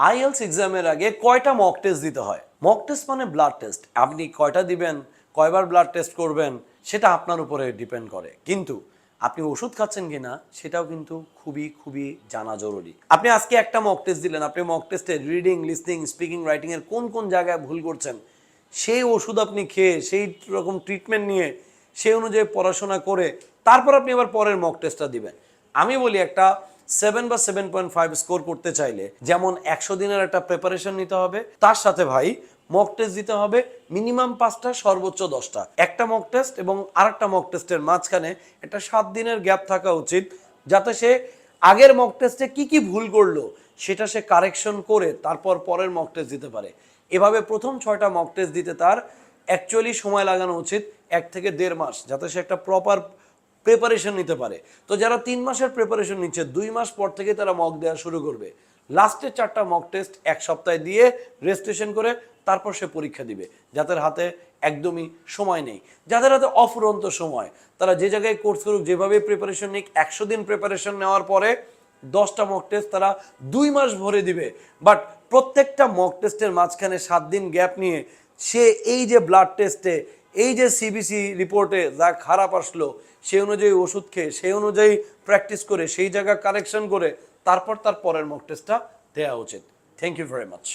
IELTS এক্সামের আগে কয়টা মক টেস্ট দিতে হয়? মক টেস্ট মানে ব্লাড টেস্ট। আপনি কয়টা দিবেন, কয়বার ব্লাড টেস্ট করবেন সেটা আপনার উপরে ডিপেন্ড করে। কিন্তু আপনি ওষুধ খাচ্ছেন কিনা সেটাও কিন্তু খুবই খুবই জানা জরুরি। আপনি আজকে একটা মক টেস্ট দিলেন, আপনি মক টেস্টে রিডিং, লিসনিং, স্পিকিং, রাইটিং এর কোন কোন জায়গায় ভুল করছেন সেই ওষুধ আপনি খেয়ে সেই রকম ট্রিটমেন্ট নিয়ে সেই অনুযায়ী পড়াশোনা করে তারপর আপনি আবার পরের মক টেস্টটা দিবেন। আমি বলি একটা 7 বা 7.5 স্কোর করতে চাইলে যেমন 100 দিনের একটা প্রিপারেশন নিতে হবে, তার সাথে ভাই মক টেস্ট দিতে হবে মিনিমাম 5টা সর্বোচ্চ 10টা। একটা মক টেস্ট এবং আরেকটা মক টেস্টের মাঝখানে একটা 7 দিনের গ্যাপ থাকা উচিত, যাতে সে আগের মক টেস্টে কি কি ভুল করলো সেটা সে কারেকশন করে তারপর পরের মক টেস্ট দিতে পারে। এভাবে প্রথম 6টা মক টেস্ট দিতে তার অ্যাকচুয়ালি সময় লাগানো উচিত 1 থেকে 1.5 মাস, যাতে সে একটা প্রপার প্রিপারেশন নিতে পারে। তো যারা 3 মাসের প্রিপারেশন নিচ্ছে 2 মাস পর থেকে তারা মক দেওয়া শুরু করবে। লাস্টের 4টা মক টেস্ট 1 সপ্তাহে দিয়ে রেজিস্ট্রেশন করে তারপর সে পরীক্ষা দিবে। যাদের হাতে একদমই সময় নেই, যাদের হাতে অফুরন্ত সময়, তারা যে জায়গায় কোর্স করুক, যেভাবে প্রিপারেশন নিক, 100 দিন প্রিপারেশন নেওয়ার পরে 10টা মক টেস্ট তারা 2 মাস ভরে দিবে। বাট প্রত্যেকটা মক টেস্টের মাঝখানে 7 দিন গ্যাপ নিয়ে সে এই যে ব্লাড টেস্টে, এই যে সিবিসি রিপোর্টে যা খারাপ আসলো সেই অনুযায়ী ওষুধ খেয়ে সেই অনুযায়ী প্র্যাকটিস করে সেই জায়গা কারেকশন করে তারপর তার পরের মক টেস্টটা দেওয়া উচিত। Thank you very much.